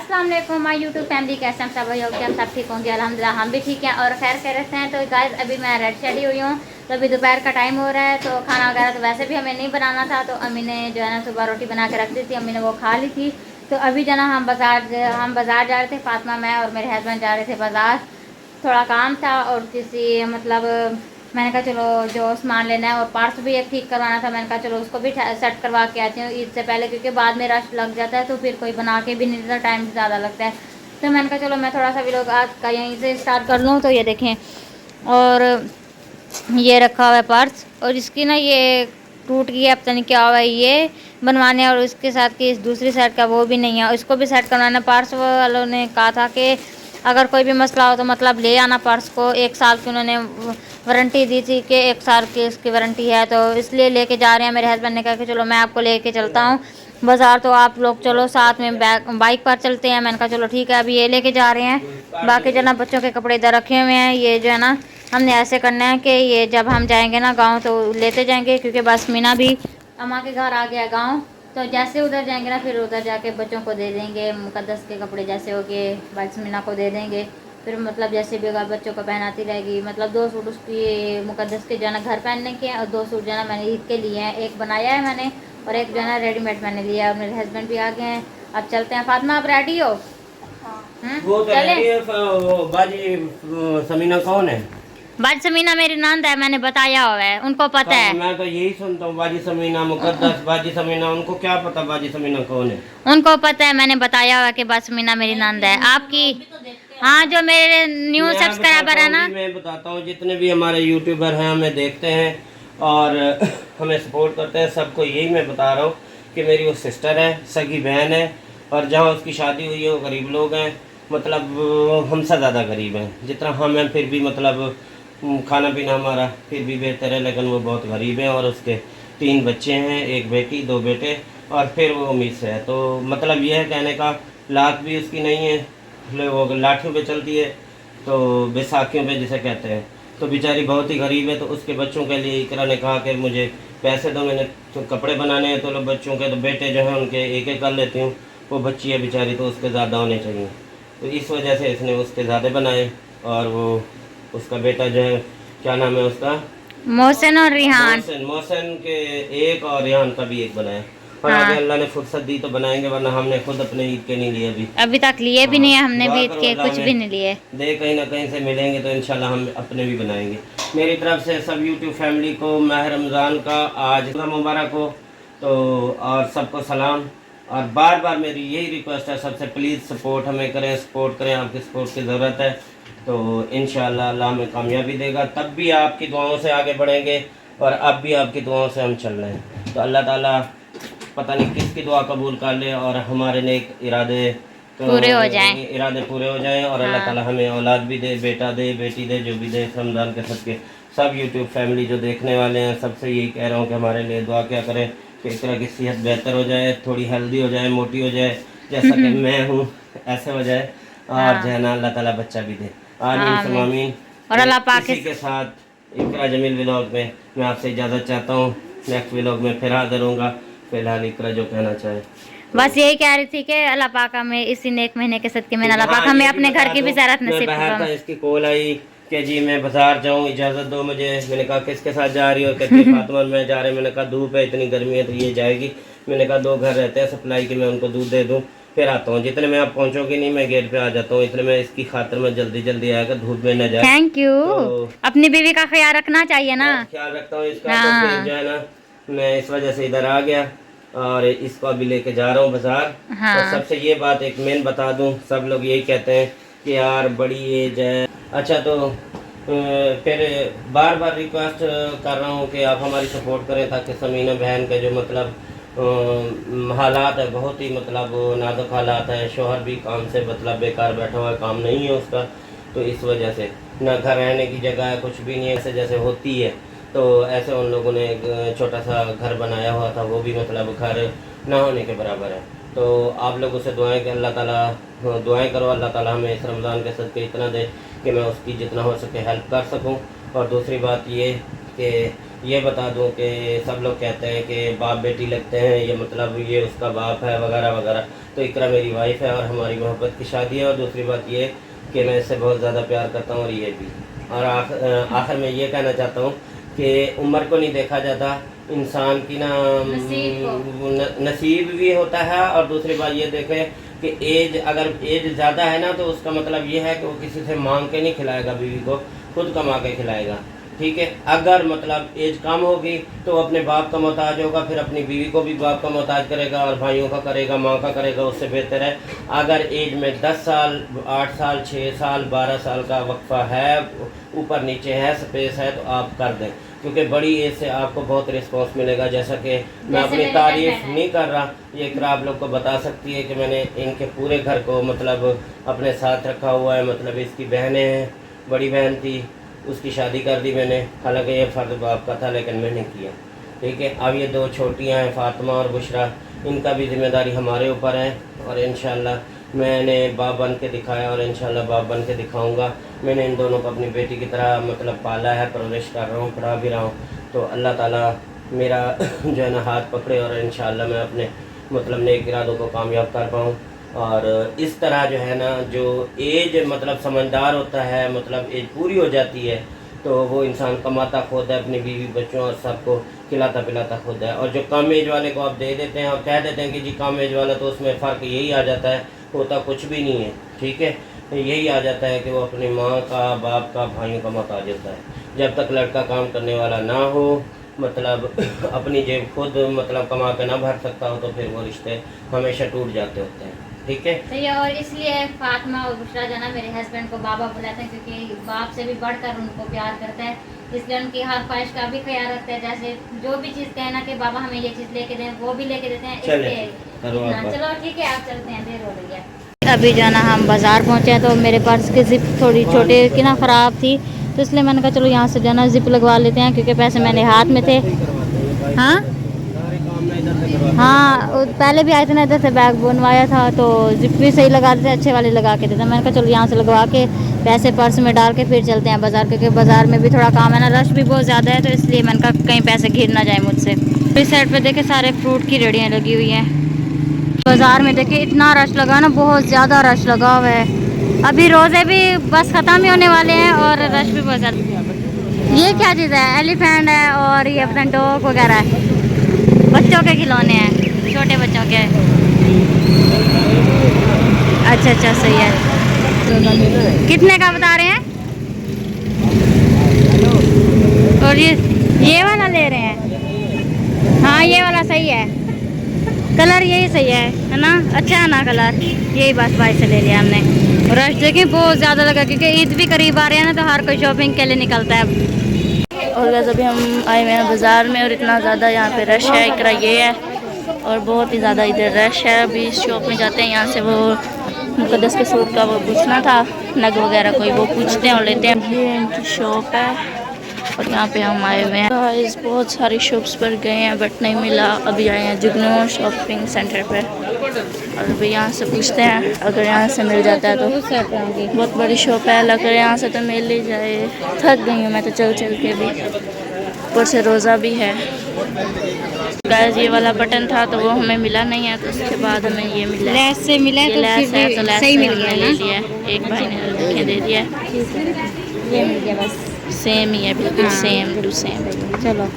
अस्सलाम वालेकुम my YouTube family, कैसे हम सब होंगे? हम सब ठीक होंगे अल्हम्दुलिल्लाह। हम भी ठीक हैं और खैर कह रहे हैं। तो गाइस अभी मैं रेडी शेडी हुई हूँ, तो अभी दोपहर का टाइम हो रहा है। तो खाना वगैरह तो वैसे भी हमें नहीं बनाना था, तो अम्मी ने जो है ना सुबह रोटी बना के रख दी थी, अम्मी ने वो खा ली थी। तो अभी जो ना हम बाज़ार जा रहे थे, फातिमा मैं और मेरे हस्बैंड जा रहे थे बाज़ार। थोड़ा काम था और किसी मतलब मैंने कहा चलो जो सामान लेना है और पार्ट्स भी एक ठीक करवाना था, मैंने कहा चलो उसको भी सेट करवा के आती हूँ ईद से पहले, क्योंकि बाद में रश लग जाता है तो फिर कोई बना के भी नहीं देता, टाइम भी ज़्यादा लगता है। तो मैंने कहा चलो मैं थोड़ा सा व्लॉग आज का यहीं से स्टार्ट कर लूँ। तो ये देखें, और ये रखा हुआ है पर्स, और इसकी ना ये टूट गया, पता नहीं क्या हुआ है, ये बनवाने। और उसके साथ की इस दूसरी साइड का वो भी नहीं है, उसको भी सेट करवाना। पर्स वालों ने कहा था कि अगर कोई भी मसला हो तो मतलब ले आना पर्स को। 1 साल की उन्होंने वारंटी दी थी कि 1 साल की उसकी वारंटी है, तो इसलिए लेके जा रहे हैं। मेरे हस्बैंड ने कहा कि चलो मैं आपको लेके चलता हूँ बाज़ार, तो आप लोग चलो साथ में बाइक पर चलते हैं। मैंने कहा चलो ठीक है, अभी ये लेके जा रहे हैं। बाकी जो ना बच्चों के कपड़े इधर रखे हुए हैं, ये जो है ना हमने ऐसे करना है कि ये जब हम जाएंगे ना गांव तो लेते जाएंगे, क्योंकि बस मीना भी अम्मा के घर आ गया गांव। तो जैसे उधर जाएंगे ना फिर उधर जाके बच्चों को दे देंगे, मुकद्दस के कपड़े जैसे हो गए बस मीना को दे देंगे। फिर मतलब जैसे भी अगर बच्चों को पहनाती रहेगी। मतलब 2 सूट उसकी मुकद्दस के जो है ना घर पहनने के हैं, और 2 सूट जो है ना मैंने ईद के लिए हैं। एक बनाया है मैंने और एक जो है ना रेडीमेड मैंने लिया है। और मेरे हस्बैंड भी आ गए हैं, अब चलते हैं। फातिमा आप रेडी हो? वो तो चले। है, वो बाजी समीना कौन है? बाजी समीना मेरी नंद है, मैंने बताया हुआ है, उनको पता है। मैं तो यही सुनता हूँ, बाजी समीना मुकद्दस, बाजी समीना। उनको क्या पता बाजी समीना कौन है? उनको पता है, मैंने बताया हुआ कि बाजी समीना मेरी नंद है आपकी। हाँ, जो मेरे न्यू सब्सक्राइबर है ना। मैं बताता हूँ, जितने भी हमारे यूट्यूबर हैं हमें देखते हैं और हमें सपोर्ट करते हैं, सबको यही मैं बता रहा हूँ कि मेरी वो सिस्टर है, सगी बहन है। और जहाँ उसकी शादी हुई है वो गरीब लोग हैं, मतलब हमसे ज़्यादा गरीब हैं। जितना हम हैं फिर भी मतलब खाना पीना हमारा फिर भी बेहतर है, लेकिन वो बहुत गरीब है। और उसके 3 बच्चे हैं, 1 बेटी 2 बेटे, और फिर वो उम्मीद से है। तो मतलब ये है कहने का, लात भी उसकी नहीं है, वो लाठियों पे चलती है, तो बैसाखियों पे जिसे कहते हैं। तो बेचारी बहुत ही गरीब है। तो उसके बच्चों के लिए इकरा ने कहा कि मुझे पैसे दो, मैंने तो कपड़े बनाने हैं। तो लोग बच्चों के तो बेटे जो हैं उनके एक एक कर लेती हूँ, वो बच्ची है बेचारी तो उसके ज़्यादा होने चाहिए। तो इस वजह से इसने उसके ज़्यादा बनाए। और वो उसका बेटा जो है, क्या नाम है उसका? मोहसिन और रिहान। मोहसिन। मोहसिन के एक और रिहान का भी एक बनाया। और आगे हाँ, अल्लाह ने फुर्सत दी तो बनाएंगे, वरना हमने खुद अपने ईद के नहीं लिए अभी। अभी तक लिए भी हाँ, नहीं है हमने, दुआ भी ईद करो के अल्लाह कुछ भी हमें नहीं लिए। दे, कहीं ना कहीं से मिलेंगे तो इंशाल्लाह हम अपने भी बनाएंगे। मेरी तरफ से सब यूट्यूब फैमिली को माह रमज़ान का आज मुबारक हो। तो और सबको सलाम। और बार बार मेरी यही रिक्वेस्ट है सबसे, प्लीज़ सपोर्ट हमें करें, सपोर्ट करें, आपकी सपोर्ट की ज़रूरत है। तो इंशाल्लाह अल्लाह हमें कामयाबी देगा, तब भी आपकी दुआओं से आगे बढ़ेंगे। और अब भी आपकी दुआओं से हम चल रहे हैं। तो अल्लाह ताला पता नहीं किसकी दुआ कबूल कर ले और हमारे नेक इरादे पूरे हो जाएं। इरादे पूरे हो जाएं। और अल्लाह हाँ। ताला हमें औलाद भी दे, बेटा दे, बेटी दे, जो भी दे। रमज़ान के सदके सब यूट्यूब फैमिली जो देखने वाले हैं सबसे यही कह रहा हूँ कि हमारे लिए दुआ क्या करें कि इस तरह की सेहत बेहतर हो जाए, थोड़ी हेल्दी हो जाए, मोटी हो जाए, जैसा कि मैं हूँ ऐसे हो जाए। और जो हाँ, है ना अल्लाह ताला बच्चा भी दे, आमीन आमीन। समामीन। और तो अल्लाह पाक इसी के साथ इकरा जमील व्लॉग में मैं आपसे इजाज़त चाहता हूँ। नेक्स्ट व्लॉग में फिर हाजिर होऊंगा। फिलहाल इकरा जो कहना चाहे तो। बस यही कह रही थी कि अल्लाह पाक हमें इसी नेक महीने के सदके में ठीक है। अल्लाह पाक हाँ, हमें ये भी अपने घर बता की भी दूँ, ज़ियारत मैं नसीब बाहर था, फरमाए। इसकी कॉल आई कि जी मैं बाजार जाऊँ, इजाज़त दो मुझे। मैंने कहा किसके साथ जा रही हो? कहती है फातिमा मैं जा रहे हैं। मैंने कहा धूप है, इतनी गर्मी है तो ये जाएगी। मैंने कहा 2 घर रहते हैं सप्लाई के, मैं उनको दूध दे दूँ फिर आता हूँ। जितने में आप पहुँचोगे नहीं मैं गेट पे आ जाता हूँ, इतने में इसकी खातिर में जल्दी जल्दी आएगा, धूप में न जाए। Thank you. तो अपनी बीवी का ख्याल रखना चाहिए ना। बहुत ख्याल रखता हूँ इसका। तो फिर हाँ। जो है ना मैं इस वजह से इधर आ गया और इसको अभी लेके जा रहा हूँ बाजार। और हाँ। सबसे ये बात एक मेन बता दूँ, सब लोग यही कहते हैं कि यार बड़ी एज है। अच्छा, तो फिर बार बार रिक्वेस्ट कर रहा हूँ कि आप हमारी सपोर्ट करें, ताकि समीना बहन के जो मतलब हालात है, बहुत ही मतलब नाजुक हालात है। शोहर भी काम से मतलब बेकार बैठा हुआ है, काम नहीं है उसका। तो इस वजह से ना घर रहने की जगह है, कुछ भी नहीं है, ऐसे जैसे होती है। तो ऐसे उन लोगों ने एक छोटा सा घर बनाया हुआ था, वो भी मतलब घर ना होने के बराबर है। तो आप लोगों से दुआएं कि अल्लाह ताला, दुआएं करो अल्लाह ताला हमें इस रमज़ान के सदके इतना दे कि मैं उसकी जितना हो सके हेल्प कर सकूं। और दूसरी बात ये कि ये बता दूं कि सब लोग कहते हैं कि बाप बेटी लगते हैं, ये मतलब ये उसका बाप है वगैरह वगैरह। तो इकरा मेरी वाइफ है और हमारी मोहब्बत की शादी है। और दूसरी बात ये कि मैं इससे बहुत ज़्यादा प्यार करता हूँ और ये भी। और आखिर में ये कहना चाहता हूँ कि उम्र को नहीं देखा जाता, इंसान की ना नसीब भी होता है। और दूसरी बात ये देखें कि अगर एज ज़्यादा है ना, तो उसका मतलब ये है कि वो किसी से मांग के नहीं खिलाएगा बीवी को, खुद कमा के खिलाएगा। ठीक है, अगर मतलब एज कम होगी तो अपने बाप का मोहताज होगा, फिर अपनी बीवी को भी बाप का मोहताज करेगा और भाइयों का करेगा, माँ का करेगा। उससे बेहतर है अगर एज में 10 साल 8 साल 6 साल 12 साल का वक्फा है, ऊपर नीचे है, स्पेस है, तो आप कर दें, क्योंकि बड़ी एज से आपको बहुत रिस्पॉन्स मिलेगा। जैसा कि मैं अपनी तारीफ नहीं कर रहा, ये इकरा आप लोग को बता सकती है कि मैंने इनके पूरे घर को मतलब अपने साथ रखा हुआ है। मतलब इसकी बहनें हैं, बड़ी बहन थी, उसकी शादी कर दी मैंने, हालांकि ये फ़र्ज बाप का था लेकिन मैंने किया। ठीक है, अब ये 2 छोटियां हैं, फ़ातिमा और बुशरा, इनका भी जिम्मेदारी हमारे ऊपर है। और इंशाल्लाह मैंने बाप बन के दिखाया और इंशाल्लाह बाप बन के दिखाऊंगा। मैंने इन दोनों को अपनी बेटी की तरह मतलब पाला है, परवरिश कर रहा हूँ, पढ़ा भी रहा हूँ। तो अल्लाह ताला मेरा जो है ना हाथ पकड़े और इंशाल्लाह मैं अपने मतलब नेक इरादों को कामयाब कर पाऊँ। और इस तरह जो है ना, जो एज मतलब समझदार होता है, मतलब एज पूरी हो जाती है, तो वो इंसान कमाता खुद है, अपनी बीवी बच्चों और सबको खिलाता पिलाता खुद है। और जो कम एज वाले को आप दे देते हैं और कह देते हैं कि जी कम एज वाला, तो उसमें फ़र्क यही आ जाता है, होता कुछ भी नहीं है। ठीक है, यही आ जाता है कि वो अपनी माँ का, बाप का, भाइयों का मोहताज होता है। जब तक लड़का काम करने वाला ना हो, मतलब अपनी जेब खुद मतलब कमा के ना भर सकता हो, तो फिर वो रिश्ते हमेशा टूट जाते होते हैं। ठीक है, तो ये और इसलिए फातिमा और बुशरा जो ना मेरे हस्बैंड को बाबा बुलाते हैं, क्योंकि बाप से भी बढ़कर उनको प्यार करता है, इसलिए उनकी हर ख्वाहिश का भी ख्याल रखते हैं। जैसे जो भी चीज़ कहना कि बाबा हमें ये चीज़ लेके दें, वो भी लेके देते हैं। चलो ठीक है, आप चलते हैं, देर हो रही है। अभी जो ना हम बाज़ार पहुँचे हैं, तो मेरे पर्स की जिप थोड़ी छोटी की ना ख़राब थी, तो इसलिए मैंने कहा चलो यहाँ से जो ना जिप लगवा लेते हैं, क्योंकि पैसे मैंने हाथ में थे। हाँ, पहले भी आए थे ना, इधर से बैग बनवाया था, तो जिप भी सही लगा देते, अच्छे वाले लगा के देते। मैंने कहा चलो यहाँ से लगवा के पैसे पर्स में डाल के फिर चलते हैं बाज़ार, क्योंकि बाज़ार में भी थोड़ा काम है ना, रश भी बहुत ज़्यादा है, तो इसलिए मैंने कहा कहीं पैसे गिर ना जाए मुझसे। इस साइड पे देखे सारे फ्रूट की रेडियाँ लगी हुई हैं। बाज़ार में देखे इतना रश लगा ना, बहुत ज़्यादा रश लगा हुआ है। अभी रोज़े भी बस ख़त्म ही होने वाले हैं और रश भी बहुत ज़्यादा। ये क्या चीज़ है? एलिफेंट है और ये अपना डॉग वगैरह है, बच्चों के खिलौने हैं, छोटे बच्चों के। अच्छा सही है। कितने का बता रहे हैं? और ये वाला ले रहे हैं? हाँ, ये वाला सही है, कलर यही सही है ना, अच्छा है ना कलर, यही बस भाई से ले लिया हमने। रश देखें बहुत ज़्यादा लगा, क्योंकि ईद भी करीब आ रही है ना, तो हर कोई शॉपिंग के लिए निकलता है। और वैसे अभी हम आए हुए हैं बाज़ार में और इतना ज़्यादा यहाँ पे रश है, इकरा ये है और बहुत ही ज़्यादा इधर रश है। अभी इस शॉप में जाते हैं, यहाँ से वो मुकद्दस के सूट का वो पूछना था, नग वगैरह कोई, वो पूछते हैं और लेते हैं। ये इनकी शॉप है और यहाँ पे हम आए हुए हैं। गाइस बहुत सारी शॉप्स पर गए हैं बट नहीं मिला। अभी आए हैं जुगनू शॉपिंग सेंटर पर और अभी यहाँ से पूछते हैं, अगर यहाँ से मिल जाता है तो। बहुत बड़ी शॉप है, लग रहा है यहाँ से तो मिल ही जाए। थक गई हूँ मैं तो चल के भी, ऊपर से रोज़ा भी है। गाइस ये वाला बटन था तो वो हमें मिला नहीं है, तो उसके बाद हमें ये मिला, लेस से मिला है, तो लेस है तो लेस सही मिल गया, ले लिया। एक भाई ने लिखे दे दिया, ये मिल गया, बस सेम ही है, बिल्कुल सेम टू सेम। चलो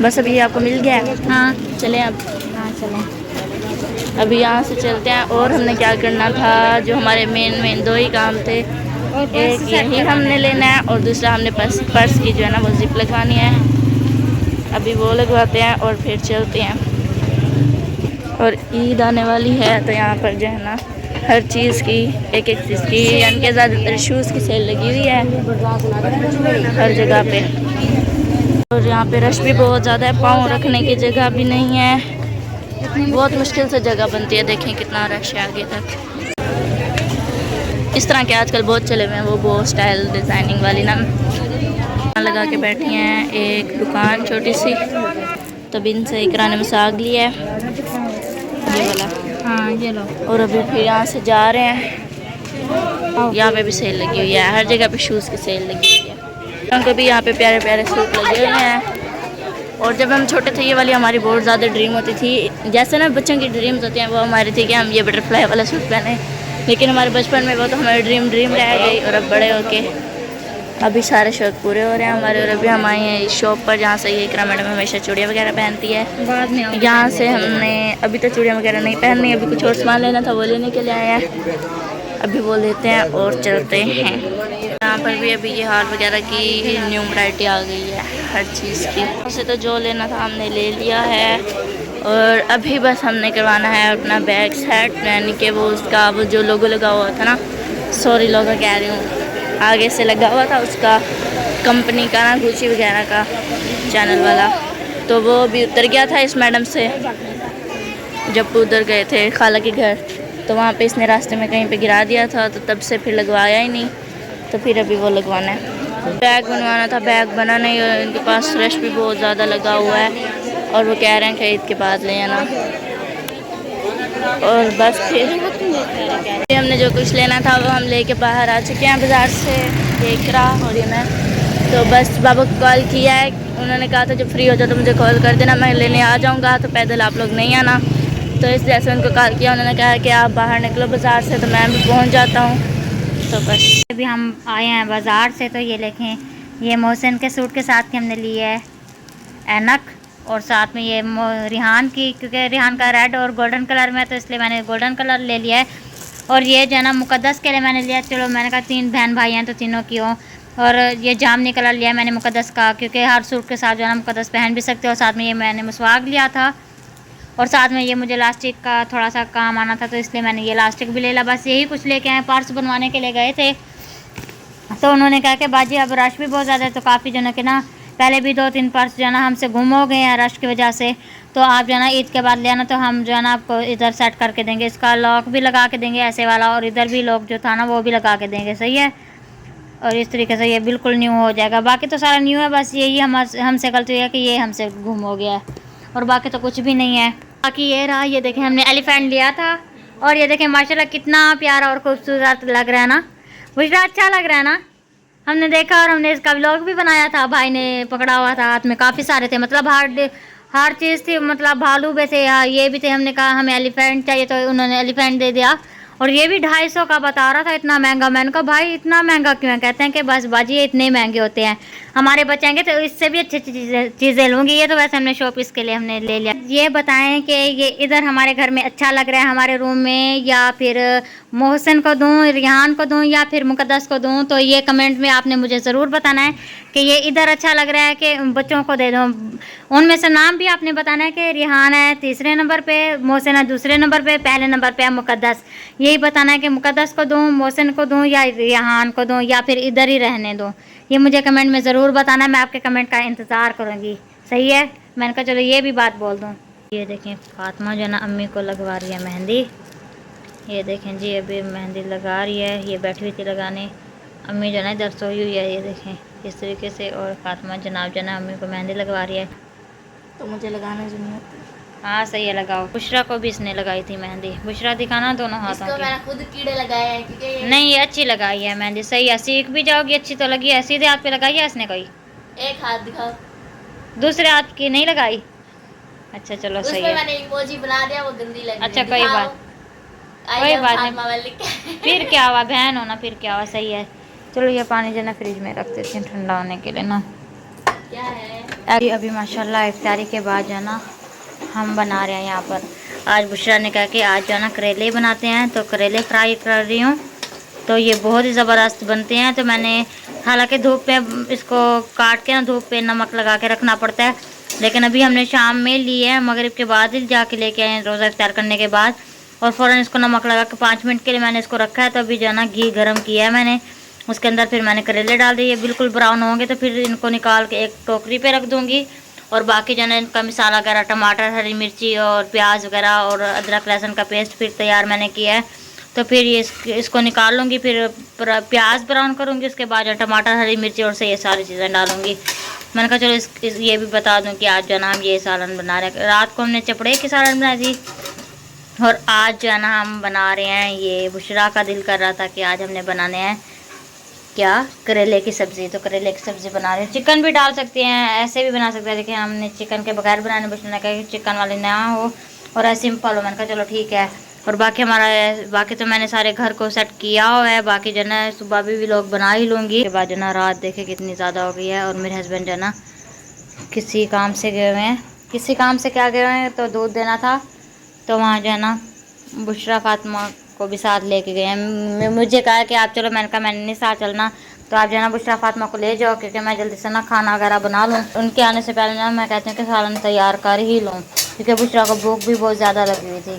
बस अभी आपको मिल गया। हाँ चलें अब। हाँ चलें अभी यहाँ से चलते हैं। और हमने क्या करना था, जो हमारे मेन 2 ही काम थे, एक यही हमने लेना है और दूसरा हमने पर्स की जो है ना वो जिप लगवानी है। अभी वो लगवाते हैं और फिर चलते हैं। और ईद आने वाली है तो यहाँ पर जो है ना हर चीज़ की एक चीज़ की, यानी कि ज़्यादातर शूज़ की सेल लगी हुई है हर जगह पे। और यहाँ पे रश भी बहुत ज़्यादा है, पाँव रखने की जगह भी नहीं है, बहुत मुश्किल से जगह बनती है। देखें कितना रश है आगे तक। इस तरह के आजकल बहुत चले हुए हैं, वो बहुत स्टाइल डिज़ाइनिंग वाली ना लगा के बैठी हैं। एक दुकान छोटी सी, तब इनसे इकरा ने मसाग लिया है ये वाला। हाँ ये लो। और अभी फिर यहाँ से जा रहे हैं। यहाँ पे भी सेल लगी हुई है, हर जगह पे शूज़ की सेल लगी हुई है। उनको भी यहाँ पे प्यारे प्यारे सूट लगे हुए हैं। और जब हम छोटे थे ये वाली हमारी बहुत ज़्यादा ड्रीम होती थी, जैसे ना बच्चों की ड्रीम्स होती हैं वो हमारी थी कि हम ये बटरफ्लाई वाला सूट पहने, लेकिन हमारे बचपन में वो तो हमारी ड्रीम रह गई। और अब बड़े होके अभी सारे शौक पूरे हो रहे हैं हमारे। और अभी हम आए हैं इस शॉप पर जहाँ से ये इकरा मैडम हमेशा चूड़ियाँ वगैरह पहनती है। बाद में यहाँ से हमने अभी तो चूड़ियाँ वगैरह नहीं पहननी, अभी कुछ और सामान लेना था वो लेने के लिए आया है। अभी वो लेते हैं और चलते हैं। यहाँ पर भी अभी ये हार वगैरह की न्यू वैरायटी आ गई है हर चीज़ की। वैसे तो जो लेना था हमने ले लिया है और अभी बस हमने करवाना है अपना बैग सेट, यानी कि वो उसका वो जो लोगो लगा हुआ था ना, सॉरी लोगो कह रही हूँ, आगे से लगा हुआ था उसका कंपनी का ना, गुची वगैरह का चैनल वाला, तो वो भी उतर गया था इस मैडम से जब उधर गए थे खाला के घर। तो वहाँ पे इसने रास्ते में कहीं पे गिरा दिया था, तो तब से फिर लगवाया ही नहीं। तो फिर अभी वो लगवाना है। बैग बनवाना था, बैग बना नहीं और इनके पास रश भी बहुत ज़्यादा लगा हुआ है और वो कह रहे हैं कि ईद के बाद ले आना। और बस फिर हमने जो कुछ लेना था वो हम लेके बाहर आ चुके हैं बाज़ार से, देख रहा। और ये मैं तो बस बाबा को कॉल किया है, उन्होंने कहा था जब फ्री हो जाओ तो मुझे कॉल कर देना, मैं लेने आ जाऊँगा, तो पैदल आप लोग नहीं आना। तो इस जैसे उनको कॉल किया, उन्होंने कहा कि आप बाहर निकलो बाज़ार से, तो मैं भी पहुँच जाता हूँ। तो बस अभी हम आए हैं बाज़ार से, तो ये देखें, ये मोहसिन के सूट के साथ की हमने ली है ऐनक, और साथ में ये रिहान की, क्योंकि रिहान का रेड और गोल्डन कलर में है तो इसलिए मैंने गोल्डन कलर ले लिया है। और ये जो है ना मुक़द्दस के लिए मैंने लिया, चलो मैंने कहा 3 बहन भाई हैं तो तीनों की हो। और ये जामनी कलर लिया मैंने मुक़द्दस का, क्योंकि हर सूट के साथ जो है ना मुक़द्दस पहन भी सकते हो। साथ में ये मैंने मसवाक लिया था और साथ में ये मुझे लास्टिक का थोड़ा सा काम आना था, तो इसलिए मैंने ये लास्टिक भी ले लिया। बस यही कुछ लेके आए, पर्स बनवाने के लिए गए थे तो उन्होंने कहा कि बाजी अब रश भी बहुत ज़्यादा है, तो काफ़ी जो है कि ना पहले भी 2-3 पर्स जो है ना हमसे गुम हो गए हैं रश की वजह से, तो आप जो है ना ईद के बाद ले आना, तो हम जो है ना आपको इधर सेट करके देंगे, इसका लॉक भी लगा के देंगे ऐसे वाला, और इधर भी लॉक जो था ना वो भी लगा के देंगे, सही है। और इस तरीके से ये बिल्कुल न्यू हो जाएगा। बाकी तो सारा न्यू है, बस यही हमसे गलती है कि ये हमसे गुम हो गया है, और बाकी तो कुछ भी नहीं है। बाकी ये रहा, ये देखें हमने एलिफेंट लिया था, और ये देखें माशाल्लाह कितना प्यारा और खूबसूरत लग रहा है ना, मुझे अच्छा लग रहा है ना। हमने देखा और हमने इसका व्लॉग भी बनाया था, भाई ने पकड़ा हुआ था, हाथ में काफ़ी सारे थे, मतलब हर चीज़ थी, मतलब भालू भी थे, ये भी थे। हमने कहा हमें एलिफेंट चाहिए तो उन्होंने एलिफेंट दे दिया। और ये भी 250 का बता रहा था, इतना महंगा। मैंने कहा भाई इतना महंगा क्यों है? कहते हैं कि बस बाजी ये इतने महंगे होते हैं, हमारे बचेंगे तो इससे भी अच्छी चीज़ें लूँगी। ये तो वैसे हमने शो पीस के लिए हमने ले लिया। ये बताएं कि ये इधर हमारे घर में अच्छा लग रहा है हमारे रूम में, या फिर मोहसिन को दूँ, रिहान को दूँ, या फिर मुक़द्दस को दूँ, तो ये कमेंट में आपने मुझे ज़रूर बताना है कि ये इधर अच्छा लग रहा है कि बच्चों को दे दूँ। उनमें से नाम भी आपने बताना है कि रिहान है तीसरे नंबर पे, मोहसिन है दूसरे नंबर पे, पहले नंबर पे है मुक़द्दस। यही बताना है कि मुक़द्दस को दूँ, मोहसिन को दूँ, या रिहान को दूँ, या फिर इधर ही रहने दूँ। ये मुझे कमेंट में ज़रूर बताना, मैं आपके कमेंट का इंतज़ार करूँगी, सही है। मैंने कहा चलो ये भी बात बोल दूँ। ये देखें फातिमा जो है ना अम्मी को लगवा रही है मेहंदी। ये देखें जी अभी मेहंदी लगा रही है, ये बैठी हुई थी लगाने, अम्मी जो है ना इधर सोई हुई है, ये देखें इस तरीके से। और फातिमा जनाब जो है ना अम्मी को मेहंदी लगवा रही है, तो मुझे लगाने जो नहीं होती। हाँ सही है, लगाओ। बुशरा को भी इसने लगाई थी मेहंदी, बुशरा दिखाना दोनों हाथों की। मैंने खुद कीड़े लगाए हैं क्योंकि नहीं ये अच्छी लगाई है मेहंदी, सही है, सीख भी जाओगी, अच्छी तो लगी है। सीधे हाथ पे लगाई है इसने कोई? एक हाथ दिखाओ, दूसरे हाथ की नहीं लगाई? अच्छा चलो सही है। मैंने इमोजी बना दिया, वो गंदी लगी। अच्छा कोई बात नहीं, फिर क्या हुआ, बहन हो ना, फिर क्या हुआ, सही है। चलो ये पानी जो ना फ्रिज में रख देते हैं ठंडा होने के लिए ना। क्या है अभी माशाल्लाह इफ्तारी के बाद जो है ना हम बना रहे हैं यहाँ पर। आज बुशरा ने कहा कि आज जो है ना करेले बनाते हैं, तो करेले फ्राई कर रही हूँ। तो ये बहुत ही ज़बरदस्त बनते हैं। तो मैंने हालांकि धूप पे इसको काट के ना धूप पे नमक लगा के रखना पड़ता है, लेकिन अभी हमने शाम में ली है, मगरिब के बाद ही जाके लेके आए रोज़ा इफ्तार करने के बाद, और फ़ौरन इसको नमक लगा के 5 मिनट के लिए मैंने इसको रखा है। तो अभी जो है ना घी गर्म किया है मैंने, उसके अंदर फिर मैंने करेले डाल दिए, बिल्कुल ब्राउन होंगे तो फिर इनको निकाल के एक टोकरी पे रख दूँगी। और बाकी जो है ना इनका मसाला वगैरह, टमाटर, हरी मिर्ची और प्याज वगैरह और अदरक लहसुन का पेस्ट फिर तैयार मैंने किया है। तो फिर ये इसको निकाल लूँगी, फिर प्याज ब्राउन करूँगी, उसके बाद जो टमाटर, हरी मिर्ची और से ये सारी चीज़ें डालूँगी। मैंने कहा चलो ये भी बता दूँ कि आज जो है ना हम ये सालन बना रहे हैं। रात को हमने चपड़े की सालन बनाई थी, और आज जो है ना हम बना रहे हैं ये। बुशरा का दिल कर रहा था कि आज हमने बनाने हैं क्या, करेले की सब्ज़ी। तो करेले की सब्ज़ी बना रहे हैं। चिकन भी डाल सकते हैं, ऐसे भी बना सकते हैं, लेकिन हमने चिकन के बगैर बनाने, बस मैंने कहा कि चिकन वाले ना हो और ऐसे सिंपल हो। मैंने कहा चलो ठीक है। और बाकी तो मैंने सारे घर को सेट किया हुआ है। बाकी जो ना सुबह भी लोग बना ही लूँगी। उसके बाद जो ना रात देखे कितनी ज़्यादा हो गई है। और मेरे हस्बैंड जो ना किसी काम से गए हुए हैं। किसी काम से क्या गए हुए हैं, तो दूध देना था, तो वहाँ जो है ना बुशरा फातिमा को भी साथ लेके गए हैं। मुझे कहा कि आप चलो, मैंने कहा मैंने नहीं साथ चलना, तो आप जो है ना बुशरा फातिमा को ले जाओ, क्योंकि मैं जल्दी से ना खाना वगैरह बना लूँ। उनके आने से पहले ना मैं कहती हूँ कि सालन तैयार कर ही लूँ, क्योंकि बुशरा को भूख भी बहुत ज़्यादा लगी हुई थी।